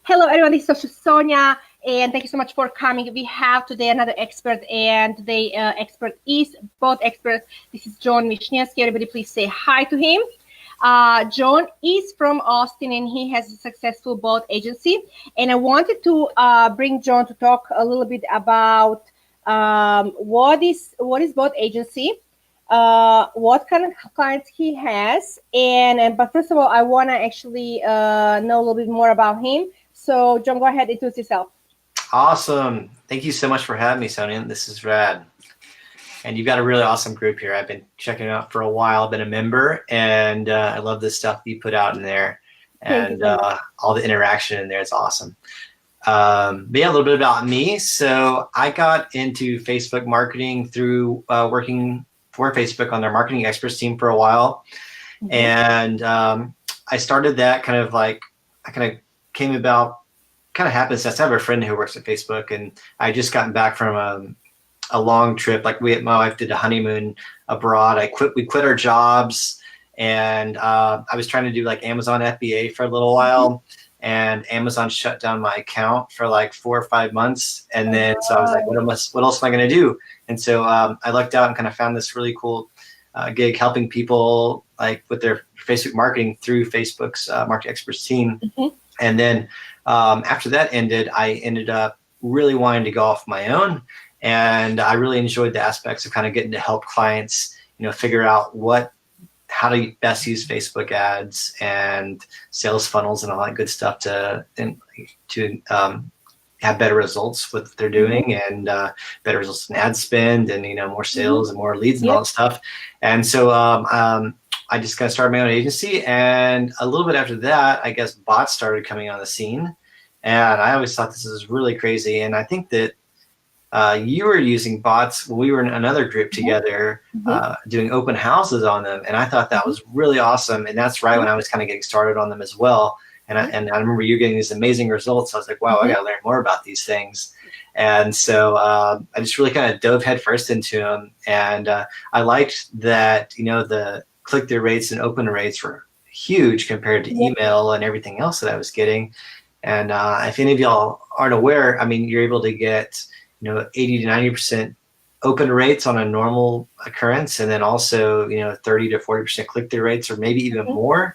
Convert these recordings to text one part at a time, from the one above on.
Hello, everyone. This is Sonja, and thank you so much for coming. We have today another expert, and the expert is bot expert. This is John Vishnesky. Everybody, please say hi to him. John is from Austin, and he has a successful bot agency. And I wanted to bring John to talk a little bit about what is bot agency, what kind of clients he has, and but first of all, I want to actually know a little bit more about him. So, John, go ahead, introduce yourself. Awesome. Thank you so much for having me, Sonja. This is rad. And you've got a really awesome group here. I've been checking it out for a while. I've been a member, and I love the stuff you put out in there, and all the interaction in there. It's awesome. But yeah, a little bit about me. So I got into Facebook marketing through working for Facebook on their marketing experts team for a while. Mm-hmm. And I started that kind of came about kind of happenstance. I have a friend who works at Facebook, and I just gotten back from a long trip. Like my wife did a honeymoon abroad. We quit our jobs, and I was trying to do like Amazon FBA for a little while, and Amazon shut down my account for like 4 or 5 months. And then so I was like, what else am I going to do? And so I lucked out and kind of found this really cool gig helping people like with their Facebook marketing through Facebook's market experts team. Mm-hmm. And then after that ended, I ended up really wanting to go off my own. And I really enjoyed the aspects of kind of getting to help clients, figure out how to best use Facebook ads and sales funnels and all that good stuff to have better results with what they're doing, and better results in ad spend, and more sales and more leads and all that stuff. And so I just kind of started my own agency, and a little bit after that, I guess bots started coming on the scene, and I always thought this was really crazy. And I think that you were using bots when we were in another group together, doing open houses on them, and I thought that was really awesome. And that's right when I was kind of getting started on them as well. And I remember you getting these amazing results. I was like, wow, I got to learn more about these things. And so I just really kind of dove headfirst into them, and I liked that the click-through rates and open rates were huge compared to email and everything else that I was getting. And if any of y'all aren't aware, you're able to get 80 to 90% open rates on a normal occurrence, and then also 30 to 40% click-through rates, or maybe even more.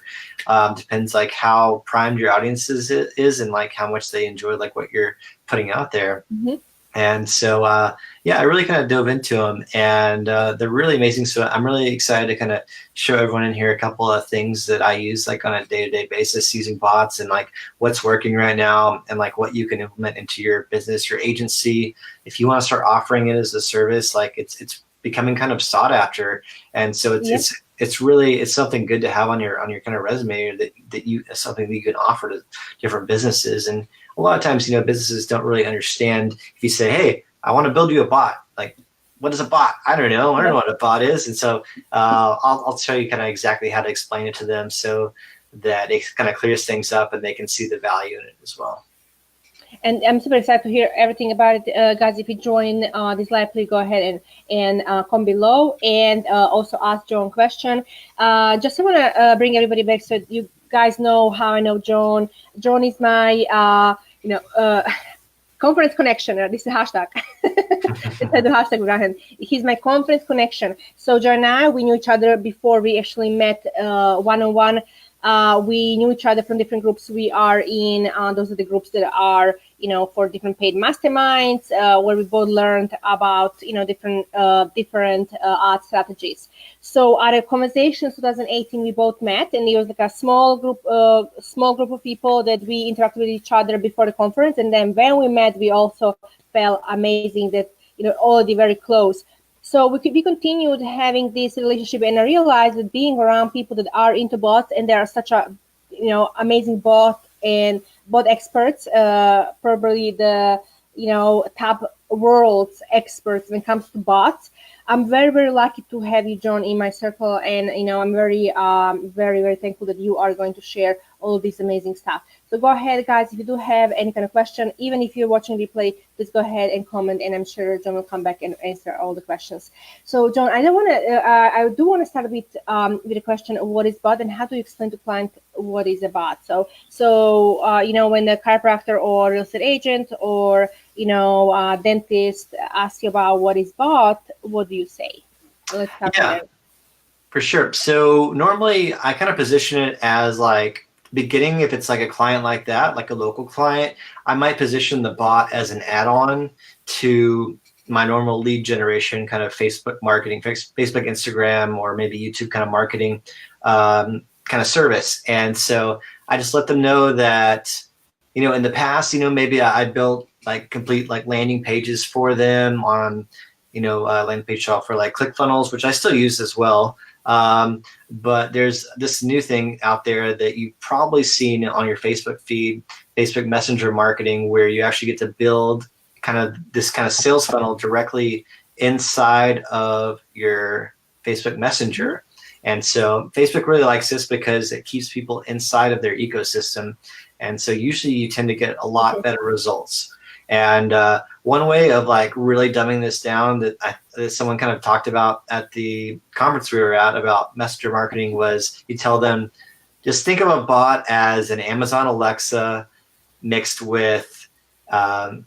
Depends like how primed your audience is and like how much they enjoy like what you're putting out there. Mm-hmm. And so I really kind of dove into them, and they're really amazing. So I'm really excited to kind of show everyone in here a couple of things that I use like on a day-to-day basis using bots, and like what's working right now, and like what you can implement into your business, your agency. If you want to start offering it as a service, like it's becoming kind of sought after. And so it's something good to have on your kind of resume, that you something that you can offer to different businesses. And a lot of times, businesses don't really understand. If you say, hey, I want to build you a bot, like, what is a bot? I don't know what a bot is. And so I'll show you kind of exactly how to explain it to them, so that it kind of clears things up and they can see the value in it as well. And I'm super excited to hear everything about it. Guys, if you join this live, please go ahead and comment below, and also ask John a question. Just want to bring everybody back so you guys know how I know John. John is my, conference connection. This is a hashtag. The hashtag behind. He's my conference connection. So John and I, we knew each other before we actually met one-on-one. We knew each other from different groups we are in. Those are the groups that are, for different paid masterminds, where we both learned about, different art strategies. So at a conversation in 2018, we both met, and it was like a small group of people that we interacted with each other before the conference. And then when we met, we also felt amazing that, already very close. So we continued having this relationship, and I realized that being around people that are into bots, and they are such a, amazing bot experts, probably the, top world's experts when it comes to bots. I'm very, very lucky to have you, John, in my circle, and I'm very, very, very thankful that you are going to share all of this amazing stuff. So go ahead, guys, if you do have any kind of question, even if you're watching replay, please go ahead and comment, and I'm sure John will come back and answer all the questions. So John, I do want to start with a question of what is bot, and how do you explain to client what is a bot? So when the chiropractor or real estate agent or dentist ask you about what is bot, what do you say? Let's start with that. For sure. So normally I kind of position it as like beginning, if it's like a client like that, like a local client, I might position the bot as an add-on to my normal lead generation kind of Facebook marketing, Facebook, Instagram, or maybe YouTube kind of marketing kind of service. And so I just let them know that, in the past, maybe I built like complete like landing pages for them on, landing page shop for like ClickFunnels, which I still use as well. But there's this new thing out there that you've probably seen on your Facebook feed, Facebook Messenger marketing, where you actually get to build kind of this kind of sales funnel directly inside of your Facebook Messenger. And so Facebook really likes this because it keeps people inside of their ecosystem. And so usually you tend to get a lot better results. And one way of like really dumbing this down that someone kind of talked about at the conference we were at about messenger marketing was you tell them, just think of a bot as an Amazon Alexa mixed with a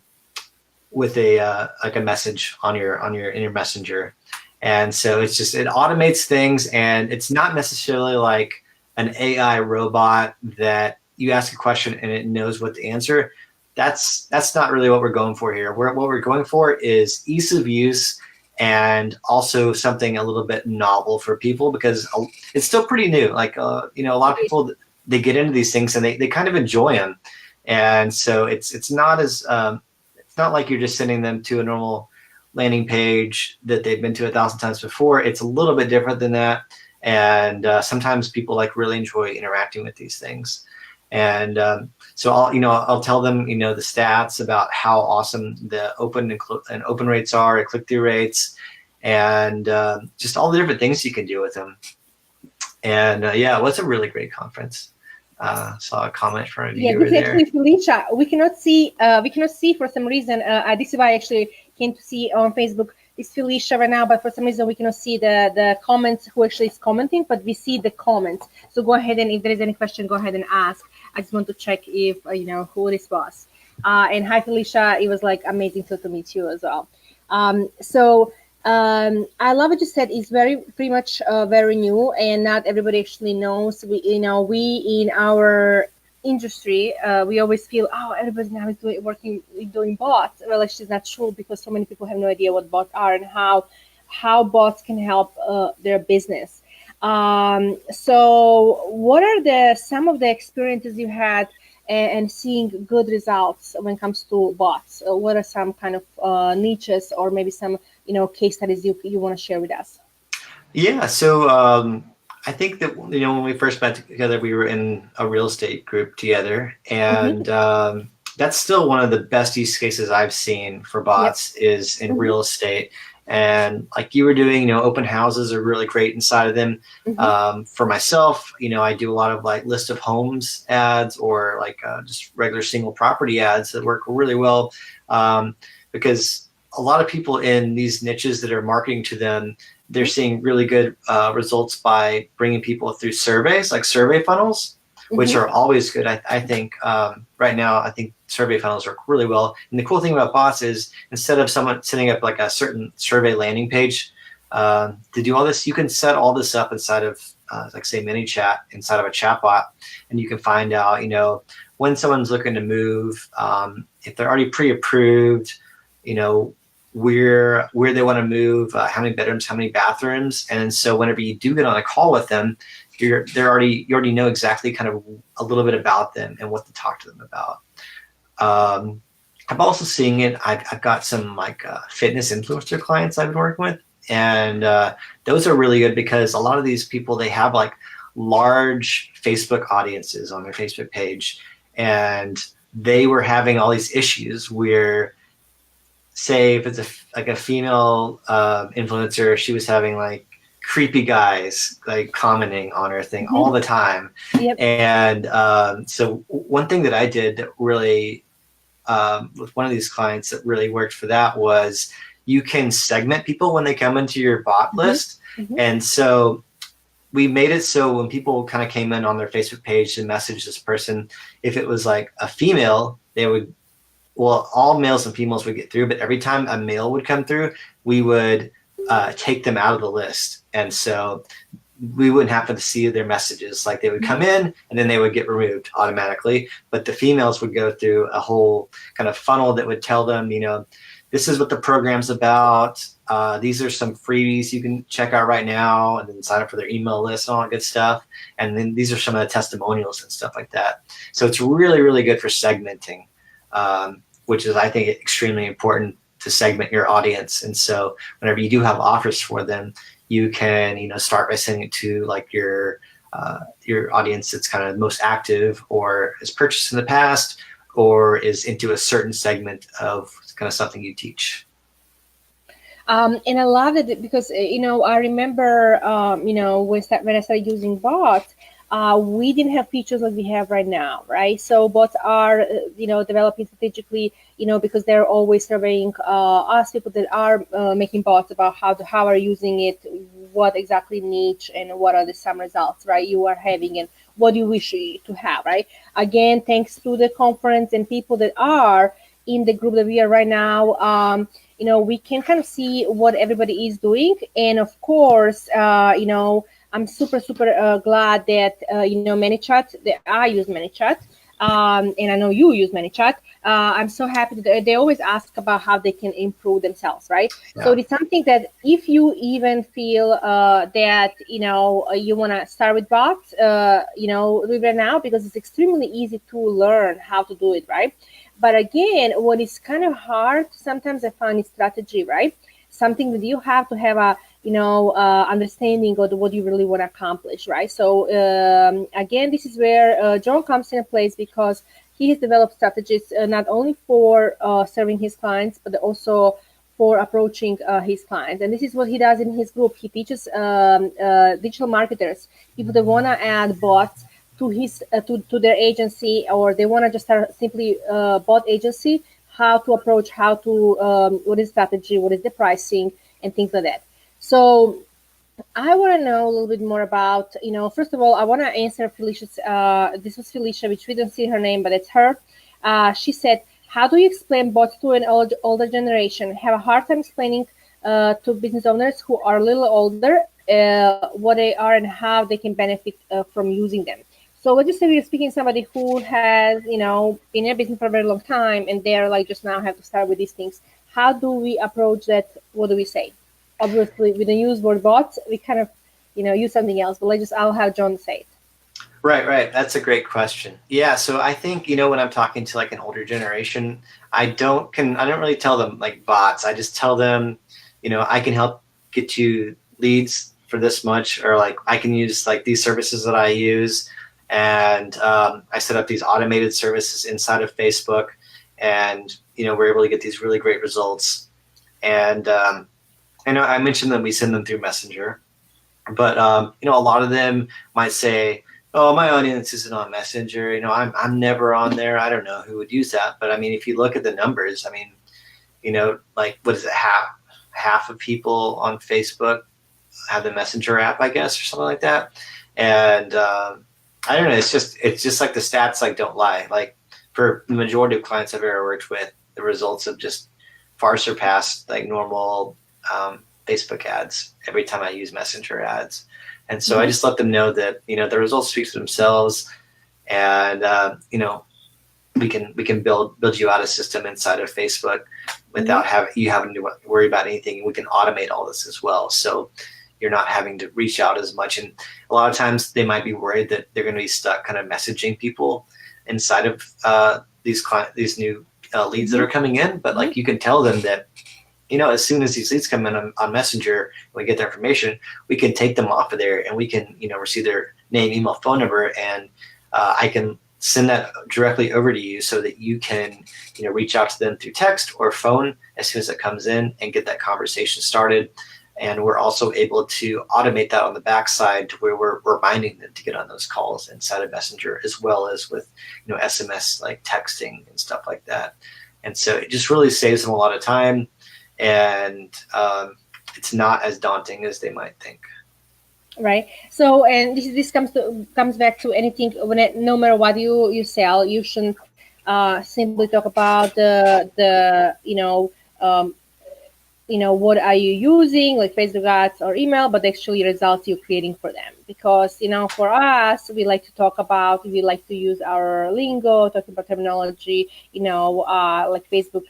like a message in your messenger. And so it automates things, and it's not necessarily like an AI robot that you ask a question and it knows what to answer. That's not really what we're going for here. What we're going for is ease of use, and also something a little bit novel for people, because it's still pretty new. Like, a lot of people, they get into these things and they kind of enjoy them. And so it's not as, it's not like you're just sending them to a normal landing page that they've been to 1,000 times before. It's a little bit different than that. And sometimes people like really enjoy interacting with these things. And so I'll tell them, the stats about how awesome the open rates are, click-through rates, and just all the different things you can do with them. And it was a really great conference. Saw a comment from a viewer there. Actually, Felicia, we cannot see for some reason. This is why I actually came to see on Facebook. It's Felicia right now, but for some reason we cannot see the comments, who actually is commenting, but we see the comments. So go ahead, and if there is any question, go ahead and ask. I just want to check if who this was. And hi, Felicia. It was like amazing to meet you as well. I love what you said. It's pretty much very new, and not everybody actually knows. We in our industry, we always feel, everybody now is doing bots. Well, actually, it's not true, because so many people have no idea what bots are and how bots can help their business. So what are some of the experiences you had and seeing good results when it comes to bots? What are some kind of niches, or maybe some case studies you want to share with us? Yeah, so I think that when we first met together, we were in a real estate group together, and that's still one of the best use cases I've seen for bots is in real estate. And like you were doing, open houses are really great inside of them. For myself, I do a lot of like list of homes ads, or like just regular single property ads that work really well, because a lot of people in these niches that are marketing to them, they're seeing really good results by bringing people through surveys, like survey funnels, which are always good. I think right now, I think survey funnels work really well. And the cool thing about bots is, instead of someone setting up like a certain survey landing page to do all this, you can set all this up inside of like say ManyChat, inside of a chatbot, and you can find out, when someone's looking to move, if they're already pre-approved, where they want to move, how many bedrooms, how many bathrooms. And so whenever you do get on a call with them, you already know exactly kind of a little bit about them and what to talk to them about. I'm also seeing it. I've got some like fitness influencer clients I've been working with, and those are really good, because a lot of these people, they have like large Facebook audiences on their Facebook page, and they were having all these issues where, say if it's a female influencer, she was having like creepy guys like commenting on our thing all the time. Yep. And so one thing that I did that really with one of these clients that really worked for that was you can segment people when they come into your bot list. And so we made it so when people kind of came in on their Facebook page and messaged this person, if it was like a female, they would, well, all males and females would get through, but every time a male would come through, we would take them out of the list. And so we wouldn't happen to see their messages. Like they would come in and then they would get removed automatically. But the females would go through a whole kind of funnel that would tell them, you know, this is what the program's about. These are some freebies you can check out right now, and then sign up for their email list and all that good stuff. And then these are some of the testimonials and stuff like that. So it's really, really good for segmenting, which is, I think, extremely important to segment your audience. And so whenever you do have offers for them, you can, you know, start by sending it to like your audience that's kind of most active or has purchased in the past or is into a certain segment of kind of something you teach. And I love it because, you know, I remember, you know, when I started using bots, we didn't have features like we have right now, right? So bots are, you know, developing strategically, you know, because they're always surveying us people that are making bots about how are using it, what exactly niche, and what are the some results, right? You are having, and what do you wish to have, right? Again, thanks to the conference and people that are in the group that we are right now, you know, we can kind of see what everybody is doing. And of course, you know, I'm super glad that, you know, ManyChat, that I use ManyChat, and I know you use ManyChat. I'm so happy that they always ask about how they can improve themselves, right? Yeah. So it's something that if you even feel that, you know, you want to start with bots, you know, do it right now, because it's extremely easy to learn how to do it, right? But again, what is kind of hard sometimes I find is strategy, right? Something that you have to have a, you know, understanding of what you really want to accomplish, right? So again, this is where John comes in place, because he has developed strategies not only for serving his clients, but also for approaching his clients. And this is what he does in his group. He teaches digital marketers, people that want to add bots to his to their agency, or they want to just start simply bot agency, how to approach, how to what is strategy, what is the pricing, and things like that. So I want to know a little bit more about, you know, first of all, I want to answer Felicia's, this was Felicia, which we don't see her name, but it's her. She said, how do you explain bots to an older generation? Have a hard time explaining to business owners who are a little older what they are and how they can benefit from using them. So let's just say we're speaking to somebody who has, you know, been in a business for a very long time, and they're like just now have to start with these things. How do we approach that? What do we say? Obviously, we don't use word bots. We kind of, you know, use something else. But I'll have John say it. Right. That's a great question. Yeah. So I think, you know, when I'm talking to like an older generation, I don't really tell them like bots. I just tell them, you know, I can help get you leads for this much, or like I can use like these services that I use. And I set up these automated services inside of Facebook, and, you know, we're able to get these really great results. And I know I mentioned that we send them through Messenger, but you know, a lot of them might say, "Oh, my audience isn't on Messenger. You know, I'm never on there. I don't know who would use that." But I mean, if you look at the numbers, I mean, you know, like what is it? Half of people on Facebook have the Messenger app, I guess, or something like that. And I don't know. It's just like the stats like don't lie. Like for the majority of clients I've ever worked with, the results have just far surpassed like normal Facebook ads every time I use Messenger ads. And so I just let them know that, you know, the results speak for themselves, and you know, we can build you out a system inside of Facebook without having to worry about anything. We can automate all this as well. So you're not having to reach out as much. And a lot of times they might be worried that they're going to be stuck kind of messaging people inside of these new leads that are coming in. But like, you can tell them that, you know, as soon as these leads come in on Messenger, we get their information, we can take them off of there, and we can, you know, receive their name, email, phone number, and I can send that directly over to you so that you can, you know, reach out to them through text or phone as soon as it comes in and get that conversation started. And we're also able to automate that on the backside to where we're reminding them to get on those calls inside of Messenger, as well as with, SMS, like texting and stuff like that. And so it just really saves them a lot of time, and it's not as daunting as they might think. Right. So, and this comes back to anything. No matter what you sell, you shouldn't simply talk about what are you using, like Facebook ads or email, but actually results you're creating for them. Because, for us, we like to use our lingo, talking about terminology, like Facebook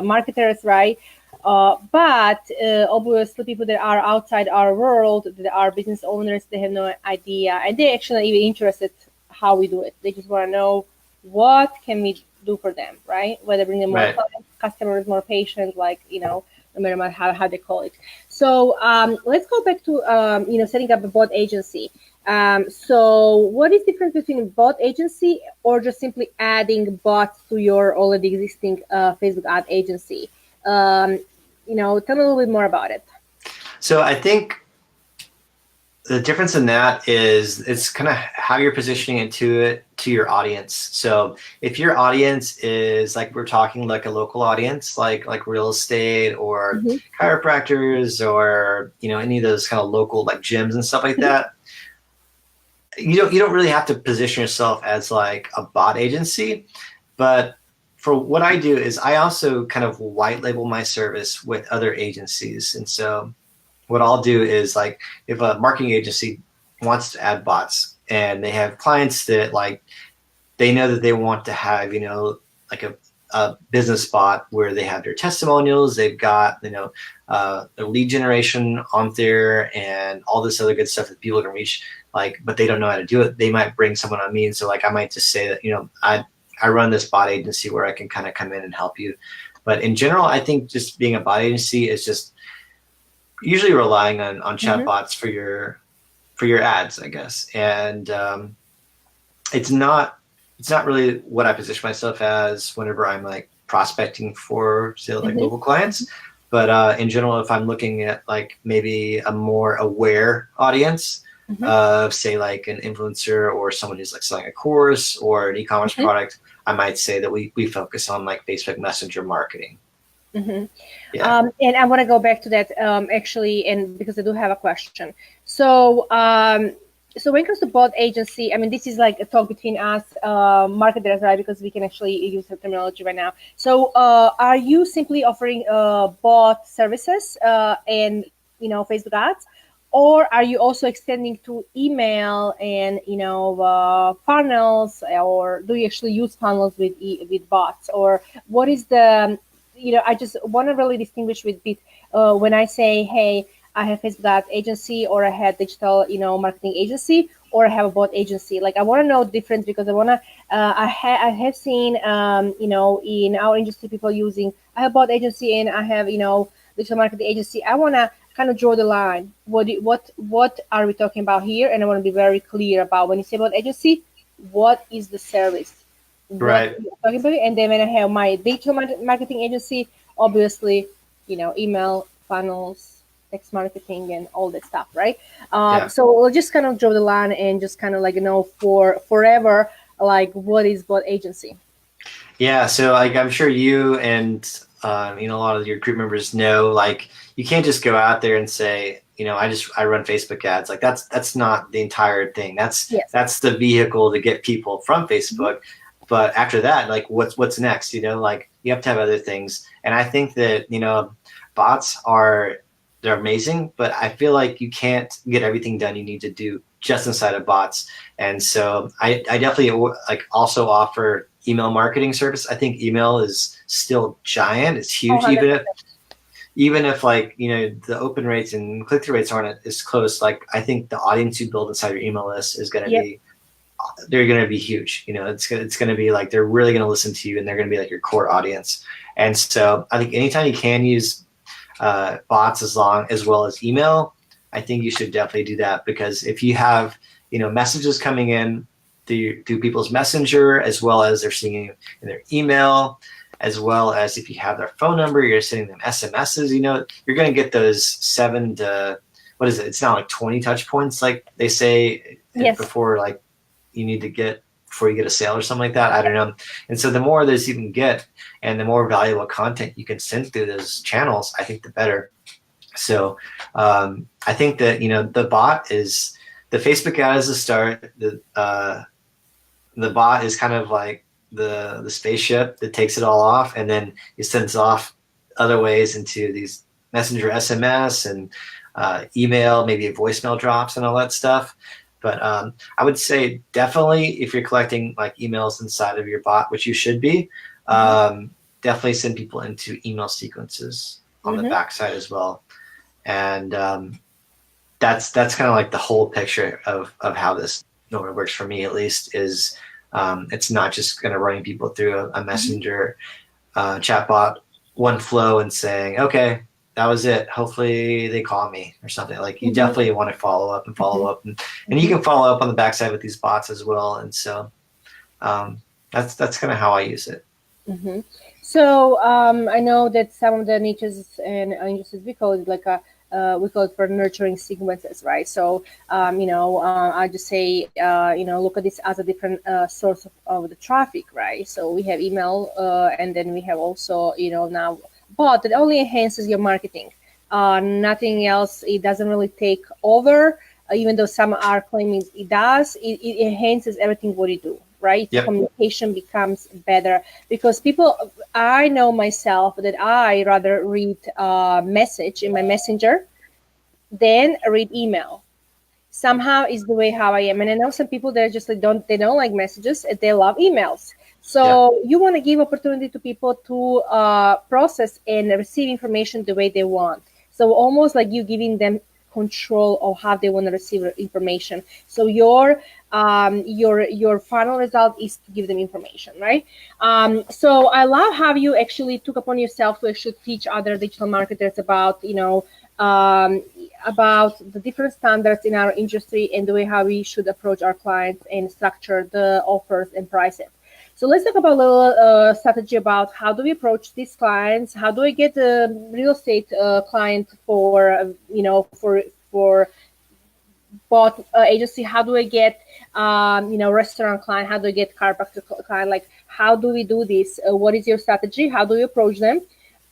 marketers, right? But obviously people that are outside our world, that are business owners, they have no idea, and they actually even interested how we do it. They just want to know what can we do for them, right? Whether bring them more customers, more patients, like, no matter how they call it. So let's go back to, setting up a bot agency. So what is the difference between a bot agency or just simply adding bots to your already existing Facebook ad agency? Tell me a little bit more about it. So I think the difference in that is it's kind of how you're positioning it to your audience. So if your audience is, like we're talking, like a local audience, like real estate or chiropractors or any of those kind of local like gyms and stuff like that, you don't really have to position yourself as like a bot agency. But for what I do is I also kind of white label my service with other agencies. And so what I'll do is, like, if a marketing agency wants to add bots and they have clients that, like, they know that they want to have, like a business bot where they have their testimonials, they've got, their lead generation on there and all this other good stuff that people can reach, like, but they don't know how to do it. They might bring someone on me. And so, like, I might just say that, I run this bot agency where I can kind of come in and help you. But in general, I think just being a bot agency is just usually relying on chatbots for your ads, I guess. And it's not really what I position myself as whenever I'm like prospecting for, say, like local clients. But in general, if I'm looking at like maybe a more aware audience of, say, like an influencer or someone who's like selling a course or an e-commerce product, I might say that we focus on like Facebook Messenger marketing. Yeah. And I want to go back to that actually, and because I do have a question. So so when it comes to bot agency, I mean, this is like a talk between us marketers, right? Because we can actually use the terminology right now. So are you simply offering bot services and Facebook ads, or are you also extending to email and funnels, or do you actually use funnels with bots, or what is the I just want to really distinguish with bit when I say, hey, I have Facebook ad agency, or I have digital, marketing agency, or I have a bot agency. Like, I want to know the difference, because I want to, I have seen, in our industry, people using, I have bot agency and I have, digital marketing agency. I want to kind of draw the line. What are we talking about here? And I want to be very clear about, when you say bot agency, what is the service? Right. Talking about it. And then when I have my digital marketing agency, obviously, email, funnels, text marketing, and all that stuff, right? So we'll just kind of draw the line and just kind of like, for forever, like, what is bot agency? Yeah. So, like, I'm sure you and a lot of your group members know, like, you can't just go out there and say, I run Facebook ads. Like, that's not the entire thing. That's the vehicle to get people from Facebook. But after that, like, what's next? Like, you have to have other things. And I think that, bots they're amazing, but I feel like you can't get everything done you need to do just inside of bots. And so I definitely like also offer email marketing service. I think email is still giant. It's huge. Even if like, the open rates and click-through rates aren't as close, like, I think the audience you build inside your email list is going to be, they're going to be huge. It's going to be like, they're really going to listen to you, and they're going to be like your core audience. And so I think anytime you can use bots as well as email, I think you should definitely do that, because if you have, messages coming in through people's messenger, as well as they're seeing in their email, as well as if you have their phone number, you're sending them SMSs, you're going to get those 7 to, what is it? It's now like 20 touch points, like they say before, like you need to get before you get a sale or something like that. I don't know. And so the more of those you can get and the more valuable content you can send through those channels, I think the better. So I think that, the bot is, the Facebook ad is the start. The bot is kind of like the spaceship that takes it all off, and then it sends off other ways into these messenger SMS and email, maybe a voicemail drops and all that stuff. But I would say definitely if you're collecting like emails inside of your bot, which you should be, definitely send people into email sequences on the backside as well. And that's kind of like the whole picture of how this normally works for me, at least, is it's not just going to run people through a messenger chatbot one flow and saying, okay, that was it. Hopefully they call me or something. Like you definitely want to follow up and you can follow up on the backside with these bots as well. And so that's kind of how I use it. So I know that some of the niches and industries, we call it like we call it for nurturing sequences, right? So, I just say, look at this as a different source of the traffic, right? So we have email and then we have also, now bot that only enhances your marketing. Nothing else. It doesn't really take over, even though some are claiming it does. It enhances everything what you do, right? Yep. Communication becomes better because I know myself that I rather read a message in my messenger than read email. Somehow is the way how I am. And I know some people that just don't like messages, they love emails. So you want to give opportunity to people to process and receive information the way they want. So almost like you giving them control of how they want to receive information. So your final result is to give them information, right? So I love how you actually took upon yourself to actually teach other digital marketers about, about the different standards in our industry and the way how we should approach our clients and structure the offers and price it. So let's talk about a little strategy about how do we approach these clients? How do I get a real estate client for bot agency? How do I get restaurant client? How do I get chiropractor client? Like, how do we do this? What is your strategy? How do you approach them?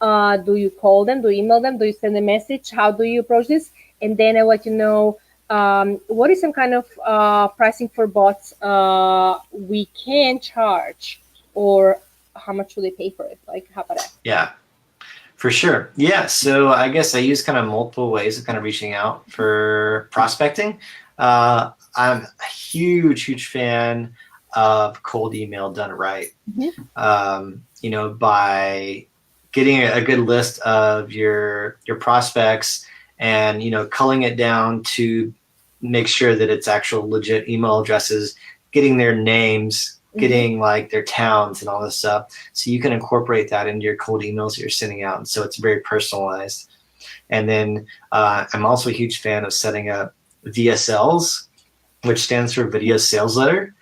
Do you call them? Do you email them? Do you send a message? How do you approach this? And then I'll let you know what is some kind of pricing for bots we can charge, or how much will they pay for it? Like, how about that? Yeah, for sure. Yeah, so I guess I use kind of multiple ways of kind of reaching out for prospecting. I'm a huge fan of cold email done right. By getting a good list of your prospects and, culling it down to make sure that it's actual legit email addresses, getting their names, getting like their towns and all this stuff. So you can incorporate that into your cold emails that you're sending out. And so it's very personalized. And then I'm also a huge fan of setting up VSLs, which stands for video sales letter.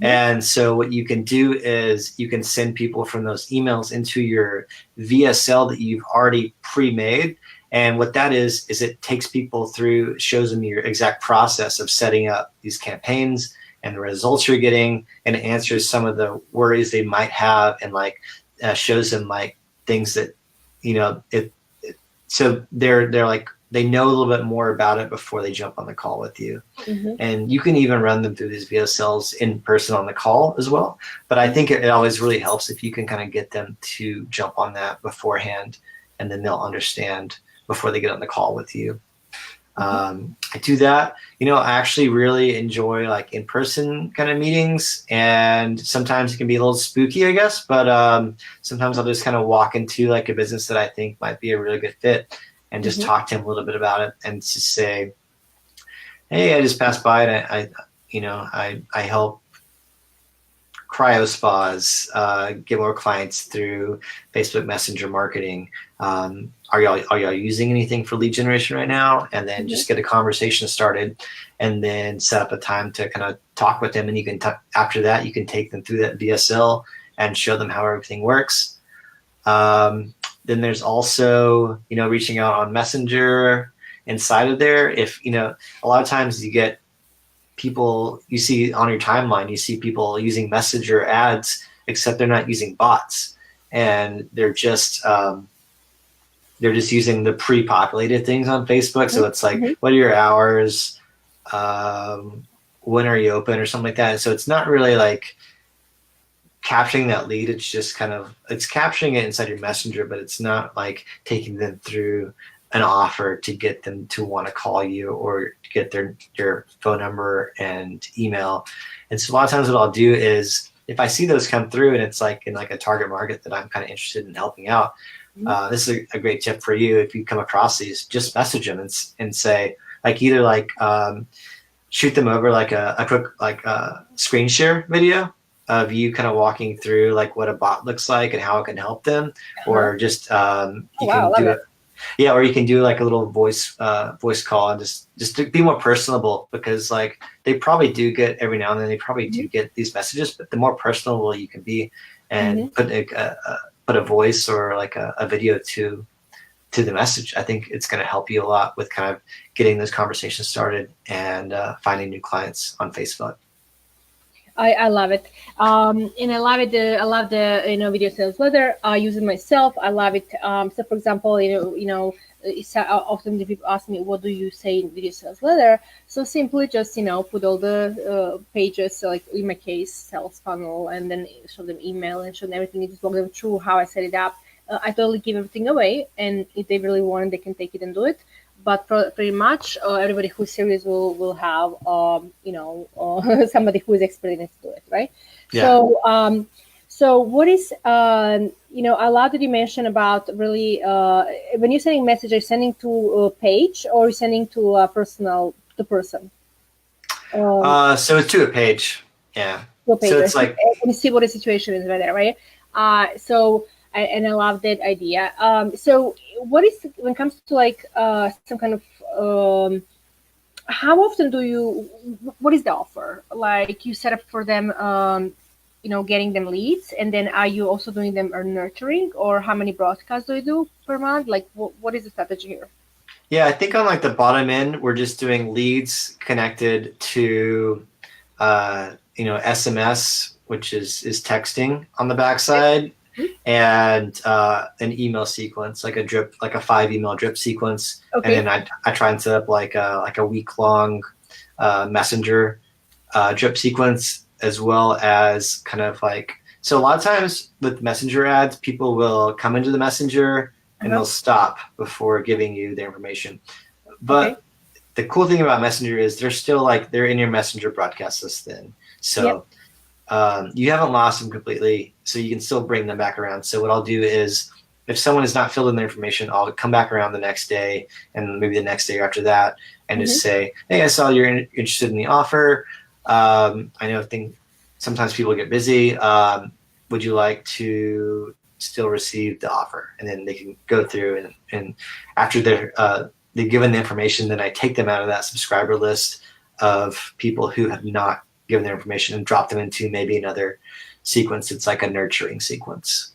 And so what you can do is you can send people from those emails into your VSL that you've already pre-made. And what that is it takes people through, shows them your exact process of setting up these campaigns and the results you're getting, and it answers some of the worries they might have, and like shows them like things that, so they're like, they know a little bit more about it before they jump on the call with you. And you can even run them through these VSLs in person on the call as well. But I think it always really helps if you can kind of get them to jump on that beforehand, and then they'll understand before they get on the call with you. I do that. I actually really enjoy like in-person kind of meetings, and sometimes it can be a little spooky, I guess, but sometimes I'll just kind of walk into like a business that I think might be a really good fit and just talk to him a little bit about it, and just say, hey, I just passed by and I help cryo spas get more clients through Facebook Messenger marketing. Are y'all using anything for lead generation right now? And then just get a conversation started, and then set up a time to kind of talk with them. And you can after that, you can take them through that VSL and show them how everything works. Then there's also, reaching out on Messenger inside of there. If, a lot of times you get people, you see on your timeline, you see people using Messenger ads, except they're not using bots. And they're just using the pre-populated things on Facebook. So it's like, what are your hours? When are you open or something like that? And so it's not really like capturing that lead. It's just it's capturing it inside your Messenger, but it's not like taking them through an offer to get them to want to call you or get your phone number and email. And so a lot of times what I'll do is, if I see those come through and it's like in like a target market that I'm kind of interested in helping out, this is a great tip for you. If you come across these, just message them and say, like, either like shoot them over like a quick like screen share video of you kind of walking through like what a bot looks like and how it can help them, or just you can do it. Yeah, or you can do like a little voice call and just to be more personable, because like they probably do get every now and then, they probably do get these messages, but the more personable you can be and put a voice or like a video to the message, I think it's going to help you a lot with kind of getting those conversations started and finding new clients on Facebook. I love it. And I love it. I love the video sales letter. I use it myself. I love it. So for example, often the people ask me, what do you say in video sales letter? So simply just put all the pages, so like in my case, sales funnel, and then show them email and show them everything. Just walk them through how I set it up. I totally give everything away, and if they really want it, they can take it and do it. But pretty much everybody who's serious will have somebody who is experienced to it, right? Yeah. So what is I love that you mentioned about really when you're sending message, are you sending to a page or are you sending to a person? So it's to a page, yeah. To a page, so it's like you see what the situation is right there, right? And I love that idea. So what is, when it comes to like some kind of, how often what is the offer? Like you set up for them, getting them leads, and then are you also doing them or nurturing, or how many broadcasts do you do per month? Like what is the strategy here? Yeah, I think on like the bottom end, we're just doing leads connected to, SMS, which is texting on the backside. And an email sequence, like a 5-email drip sequence. Okay. And then I try and set up like a week-long messenger drip sequence, as well as kind of like, so a lot of times with messenger ads, people will come into the messenger and they'll stop before giving you the information. But the cool thing about messenger is they're in your messenger broadcast list then. So you haven't lost them completely, so you can still bring them back around. So what I'll do is, if someone has not filled in their information, I'll come back around the next day and maybe the next day after that and just say, hey, I saw you're interested in the offer. I know sometimes people get busy. Would you like to still receive the offer? And then they can go through and after they've given the information, then I take them out of that subscriber list of people who have not given their information and drop them into maybe another sequence. It's like a nurturing sequence.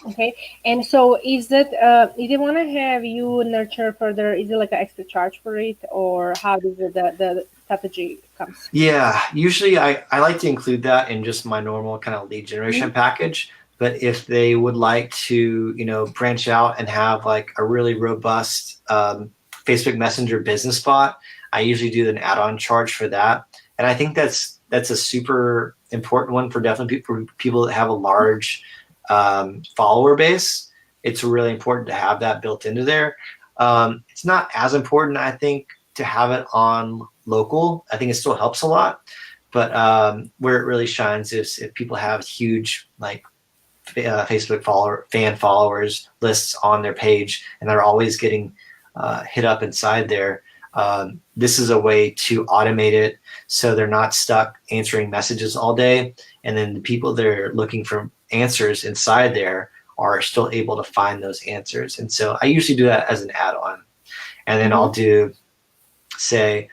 Okay. And so is that if they want to have you nurture further, is it like an extra charge for it, or how does the strategy comes? Yeah, usually I like to include that in just my normal kind of lead generation package. But if they would like to, branch out and have like a really robust Facebook Messenger business bot, I usually do an add-on charge for that. And I think that's a super important one for definitely people that have a large follower base. It's really important to have that built into there. It's not as important, I think, to have it on local. I think it still helps a lot. But where it really shines is if people have huge like Facebook fan followers lists on their page, and they're always getting hit up inside there. This is a way to automate it so they're not stuck answering messages all day. And then the people that are looking for answers inside there are still able to find those answers. And so I usually do that as an add-on. And then I'll do, say,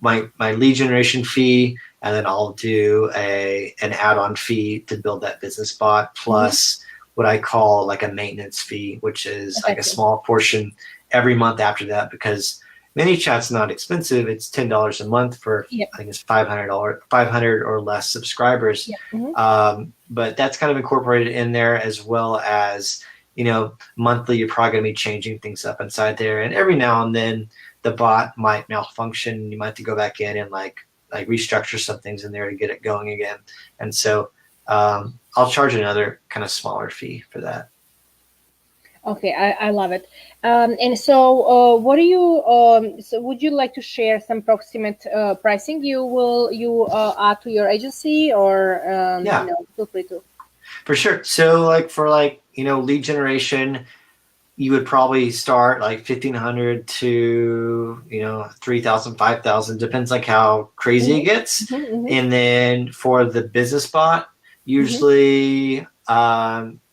my lead generation fee, and then I'll do an add-on fee to build that business bot, plus what I call like a maintenance fee, which is like a small portion every month after that, because ManyChat's not expensive. It's $10 a month for I think it's $500 or less subscribers. But that's kind of incorporated in there, as well as, you know, monthly you're probably going to be changing things up inside there, and every now and then the bot might malfunction. You might have to go back in and like restructure some things in there to get it going again. And so I'll charge another kind of smaller fee for that. Okay, I love it. And so, what do you? So, would you like to share some approximate pricing you add to your agency, or you know, feel free to. For sure. So, like for you know, lead generation, you would probably start like 1,500 to, you know, 3,000, 5,000, depends like how crazy it gets. And then for the business bot, usually.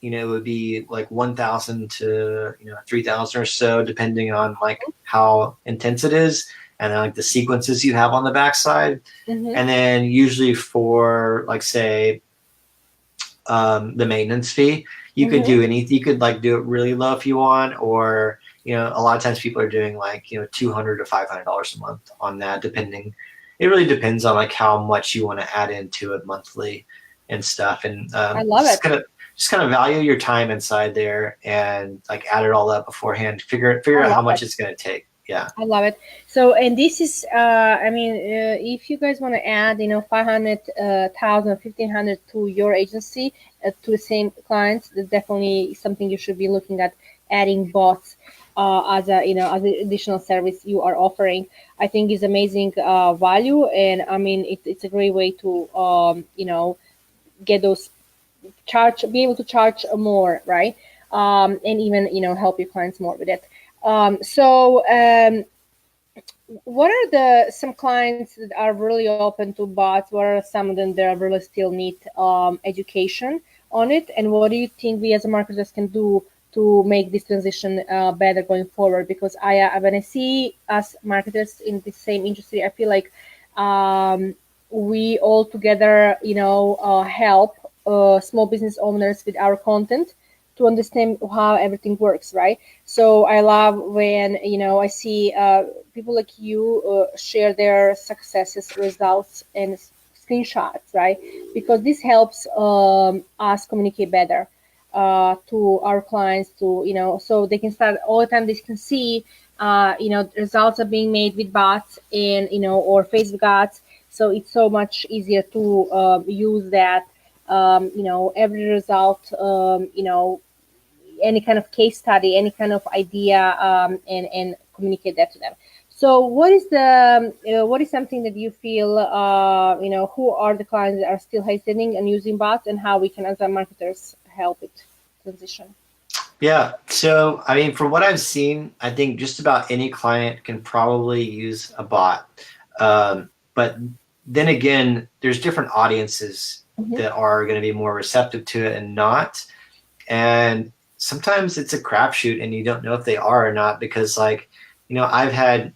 You know, it would be like 1,000 to, you know, 3,000 or so, depending on like how intense it is and then like the sequences you have on the backside. And then usually for like, say, the maintenance fee, you could do anything. You could like do it really low if you want, or, you know, a lot of times people are doing like, you know, $200 to $500 a month on that, depending. It really depends on like how much you want to add into it monthly and stuff. And I love it. Just kind of value your time inside there and like add it all up beforehand. Figure out how much it's going to take. Yeah, I love it. So, and this is, I mean, if you guys want to add, you know, 500,000, 1,500 to your agency, to the same clients, that's definitely something you should be looking at, adding bots as a, you know, as an additional service you are offering. I think is amazing value, and I mean, it's a great way to, you know, get those be able to charge more, right? And even, you know, help your clients more with it. So what are some clients that are really open to bots? What are some of them that really still need education on it? And what do you think we as marketers can do to make this transition better going forward? Because when I see us marketers in the same industry, I feel like we all together, you know, help small business owners with our content to understand how everything works, right? So I love when, you know, I see people like you share their successes, results, and screenshots, right? Because this helps us communicate better to our clients, to, you know, so they can start all the time. They can see, you know, results are being made with bots and, you know, or Facebook ads. So it's so much easier to use that. You know, every result, you know, any kind of case study, any kind of idea, and communicate that to them. So what is something that you feel, you know, who are the clients that are still hesitating and using bots, and how we can, as marketers, help it transition? Yeah. So, I mean, from what I've seen, I think just about any client can probably use a bot. But then again, there's different audiences that are going to be more receptive to it and not. And sometimes it's a crapshoot and you don't know if they are or not, because like, you know, I've had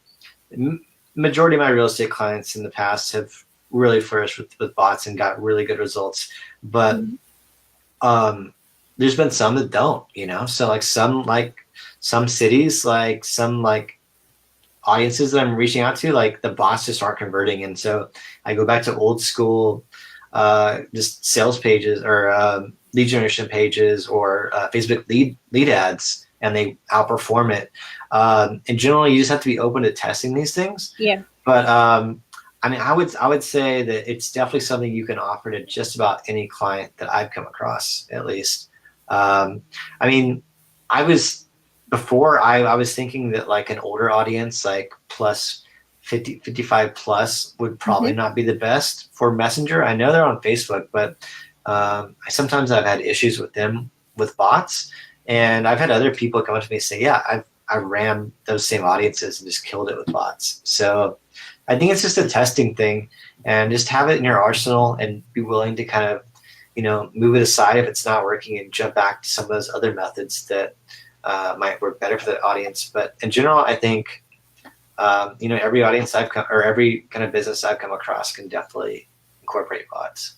majority of my real estate clients in the past have really flourished with bots and got really good results. But there's been some that don't, you know, so like some cities, like some like audiences that I'm reaching out to, like the bots just aren't converting. And so I go back to old school just sales pages or lead generation pages or Facebook lead ads, and they outperform it. And generally, you just have to be open to testing these things. Yeah. But I mean, I would say that it's definitely something you can offer to just about any client that I've come across, at least. I mean, I was thinking that like an older audience, like plus 55 plus, would probably not be the best for Messenger. I know they're on Facebook, but sometimes I've had issues with them with bots, and I've had other people come up to me and say, yeah, I ran those same audiences and just killed it with bots. So I think it's just a testing thing, and just have it in your arsenal and be willing to kind of, you know, move it aside if it's not working and jump back to some of those other methods that might work better for the audience. But in general, I think, you know, every audience every kind of business I've come across can definitely incorporate bots.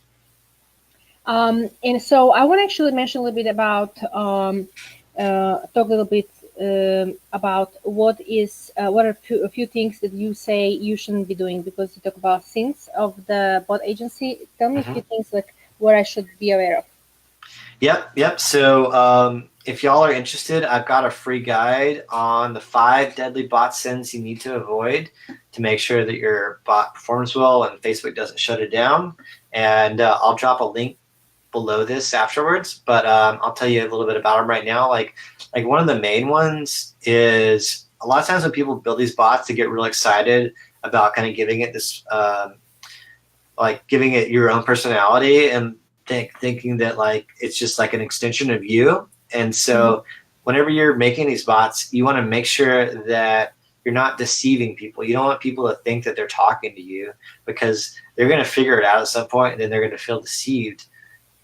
And so I want to actually mention a little bit about, talk a little bit about what are a few things that you say you shouldn't be doing, because you talk about sins of the bot agency. Tell me a few things like what I should be aware of. Yep. So if y'all are interested, I've got a free guide on the 5 deadly bot sins you need to avoid to make sure that your bot performs well and Facebook doesn't shut it down. And I'll drop a link below this afterwards, but I'll tell you a little bit about them right now. Like one of the main ones is a lot of times when people build these bots, they get real excited about kind of giving it this, like giving it your own personality and thinking that like it's just like an extension of you. And so whenever you're making these bots, you want to make sure that you're not deceiving people. You don't want people to think that they're talking to you, because they're going to figure it out at some point and then they're going to feel deceived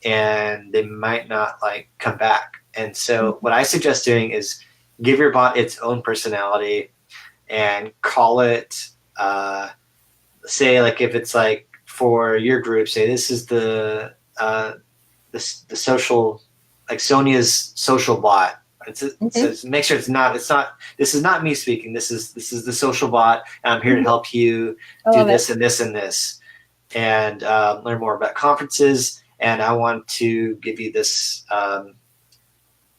and they might not like come back. And so what I suggest doing is give your bot its own personality and call it, say like if it's like for your group, say this is the social, like SONJA's social bot. So make sure it's not, this is not me speaking. This is the social bot, and I'm here to help you do this and this and this, and learn more about conferences. And I want to give you this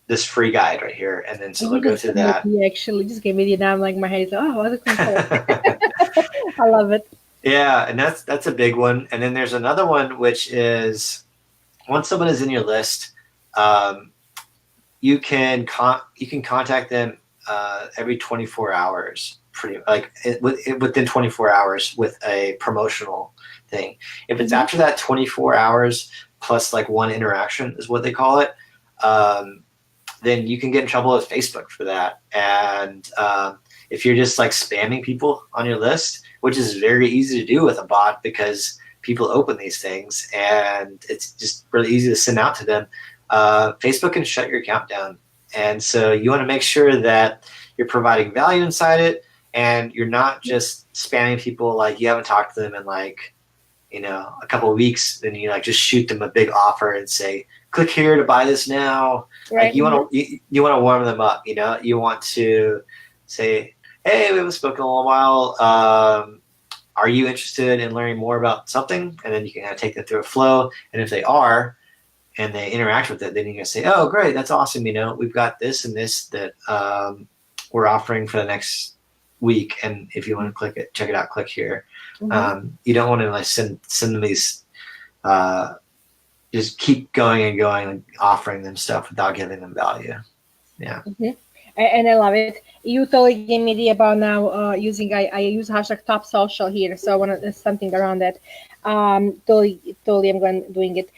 this free guide right here, and then so we'll go through that. You actually just gave me the name, like my head is, oh, what a cool. I love it. Yeah, and that's a big one. And then there's another one, which is once someone is in your list, you can contact them every 24 hours, pretty like within 24 hours with a promotional thing. If it's after that 24 hours plus like one interaction is what they call it, then you can get in trouble with Facebook for that. And if you're just like spamming people on your list, which is very easy to do with a bot because people open these things and it's just really easy to send out to them, Facebook can shut your account down. And so you want to make sure that you're providing value inside it, and you're not just spamming people like you haven't talked to them in like, you know, a couple of weeks. Then you like just shoot them a big offer and say, click here to buy this now. Right. Like you want to warm them up. You know, you want to say, hey, we haven't spoken in a little while. Are you interested in learning more about something? And then you can kind of take them through a flow. And if they are, and they interact with it, then you can say, oh, great, that's awesome. You know, we've got this and this that we're offering for the next week. And if you want to click it, check it out, click here. You don't want to like send them these, just keep going and going and offering them stuff without giving them value. Yeah. And I love it. You totally gave me the about now using, I use hashtag top social here. So I want to something around that. Totally I'm doing it.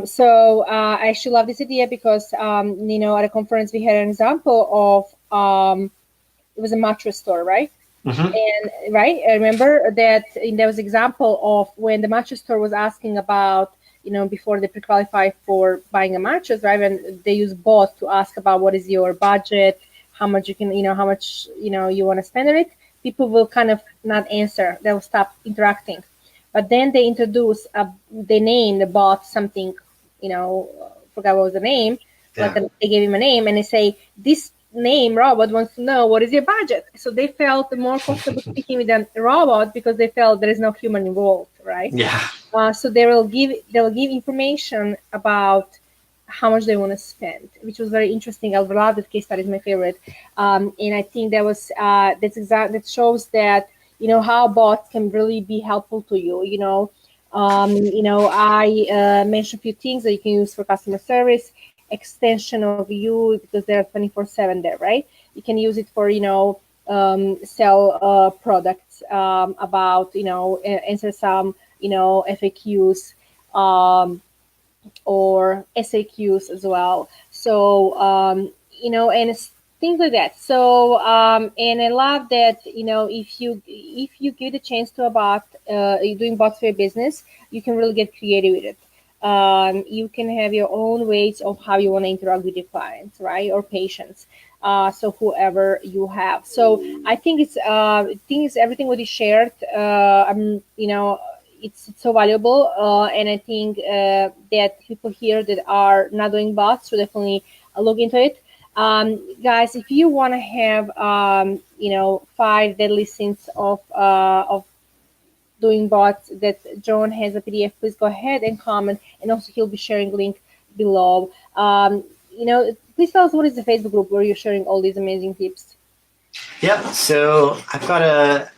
So I actually love this idea because, you know, at a conference we had an example of, it was a mattress store, right? And right, I remember that there was an example of when the mattress store was asking about, you know, before they pre-qualify for buying a mattress, right? And they use bots to ask about what is your budget, how much you can, you know, how much, you know, you want to spend on it. People will kind of not answer. They will stop interacting. But then they introduce, they name the bot something, you know, forgot what was the name. Yeah. Like they gave him a name and they say, this name robot wants to know what is your budget. So they felt more comfortable speaking with a robot because they felt there is no human involved, right? Yeah. So they'll give information about how much they want to spend, which was very interesting. I love that case study, is my favorite. And I think that was that shows that, you know, how bots can really be helpful to you. You know, I mentioned a few things that you can use for customer service, extension of you because they're 24/7 there, right? You can use it for, you know, sell products, about, you know, answer some, you know, FAQs, or SAQs as well. So, you know, and things like that. So, and I love that, you know, if you give the chance to a bot, you're doing bots for your business, you can really get creative with it. You can have your own ways of how you want to interact with your clients, right? Or patients. So whoever you have. So I think it's everything what you shared. You know, it's so valuable, and I think that people here that are not doing bots should definitely look into it. Guys, if you want to have 5 deadly sins of doing bots that John has a PDF, please go ahead and comment, and also he'll be sharing link below. Please tell us what is the Facebook group where you're sharing all these amazing tips. Yep. So I've got a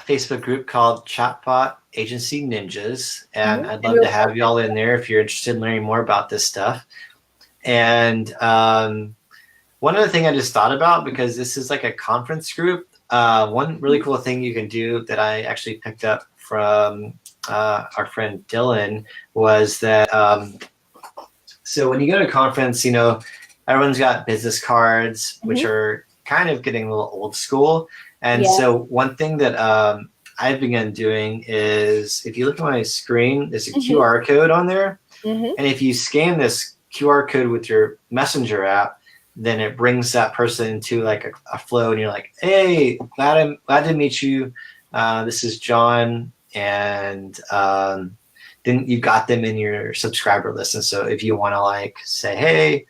Facebook group called Chatbot Agency Ninjas, and I'd love to have you all in there if you're interested in learning more about this stuff. And one other thing I just thought about, because this is like a conference group, one really cool thing you can do that I actually picked up from our friend Dylan was that so when you go to a conference, everyone's got business cards, which are kind of getting a little old school. And so one thing that I've begun doing is, if you look at my screen, there's a QR code on there. And if you scan this QR code with your Messenger app, then it brings that person into like a flow, and you're like, hey, glad to meet you. This is John. And then you got them in your subscriber list. And so if you want to like say, hey,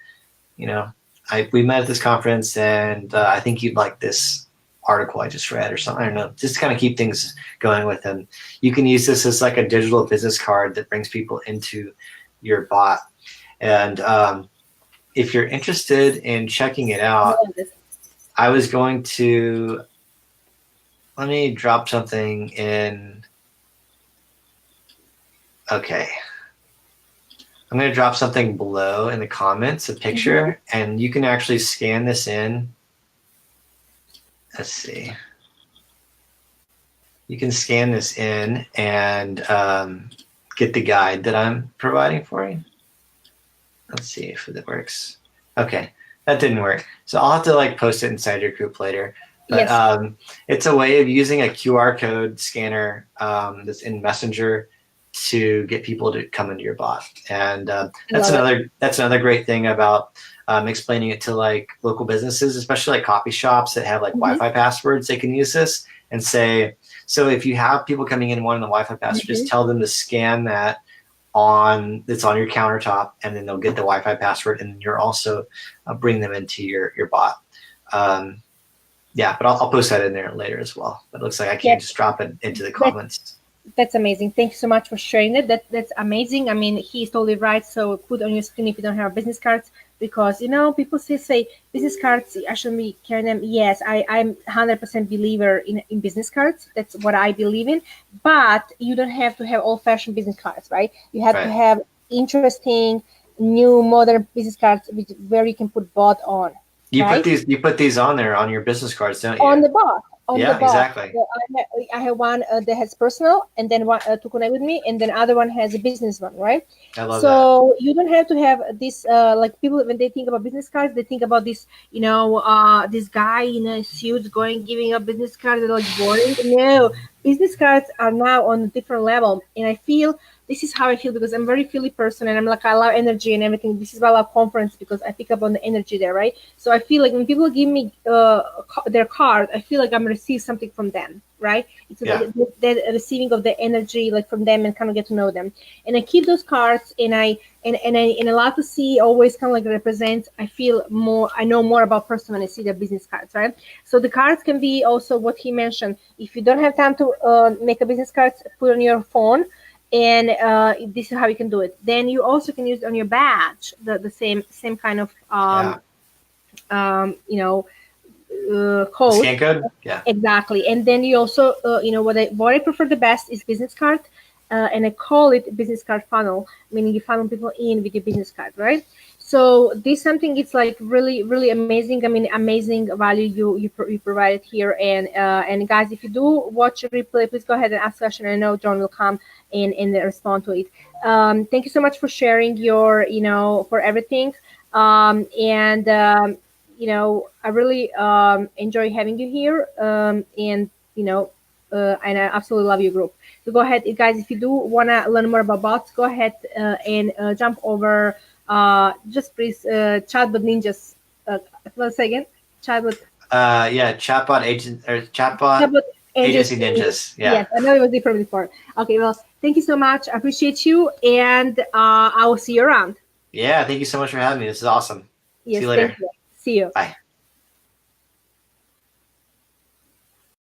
we met at this conference, and I think you'd like this article I just read or something. I don't know, just to kind of keep things going with them. You can use this as like a digital business card that brings people into your bot. And if you're interested in checking it out, I was going to, let me drop something in. Okay. I'm going to drop something below in the comments, a picture, and you can actually scan this in. Let's see. You can scan this in and get the guide that I'm providing for you. Let's see if it works. Okay, that didn't work. So I'll have to like post it inside your group later. But it's a way of using a QR code scanner that's in Messenger to get people to come into your bot. And that's another great thing about explaining it to like local businesses, especially like coffee shops that have like Wi-Fi passwords. They can use this and say, so if you have people coming in wanting the Wi-Fi password, just tell them to scan that that's on your countertop, and then they'll get the Wi-Fi password, and you're also bring them into your bot. But I'll post that in there later as well. But it looks like I can't just drop it into the comments. That's amazing. Thank you so much for sharing that. That's amazing. I mean, he's totally right. So put on your screen if you don't have business cards, because people say business cards, I shouldn't be carrying them. Yes, I'm 100% believer in business cards. That's what I believe in. But you don't have to have old-fashioned business cards, right? You have to have interesting, new, modern business cards where you can put bot on. You put these on there on your business cards, don't you? On the bot. Exactly. So I have one that has personal, and then one to connect with me, and then other one has a business one, right? I love that. So you don't have to have this like people when they think about business cards, they think about this this guy in a suit giving up business cards. They're like boring. No, business cards are now on a different level, and I feel. This is how I feel, because I'm a very feely person, and I'm like, I love energy and everything. This is why I love conference, because I pick up on the energy there, right? So I feel like when people give me their card, I feel like I'm receiving something from them, right? It's the receiving of the energy, like from them, and kind of get to know them. And I keep those cards, and I allowed to see always kind of like represent. I know more about person when I see their business cards, right? So the cards can be also what he mentioned. If you don't have time to make a business card, put on your phone. And this is how you can do it. Then you also can use it on your badge, the same kind of code. Scan code, yeah. Exactly. And then you also what I prefer the best is business card, and I call it business card funnel, meaning you funnel people in with your business card, right? So this something it's like really, really amazing. I mean, amazing value you provided here. And guys, if you do watch a replay, please go ahead and ask a question. I know John will come and respond to it. Thank you so much for sharing your, for everything. I really enjoy having you here. And I absolutely love your group. So go ahead, guys, if you do want to learn more about bots, go ahead and jump over. Just please Chatbot Ninjas. Let's say again. Chatbot. Chatbot Agency Ninjas. Yeah. Yes, I know it was different before. Okay, well, Thank you so much. I appreciate you, and I will see you around. Yeah, thank you so much for having me. This is awesome. Yes, See you later. thank you. See you. Bye.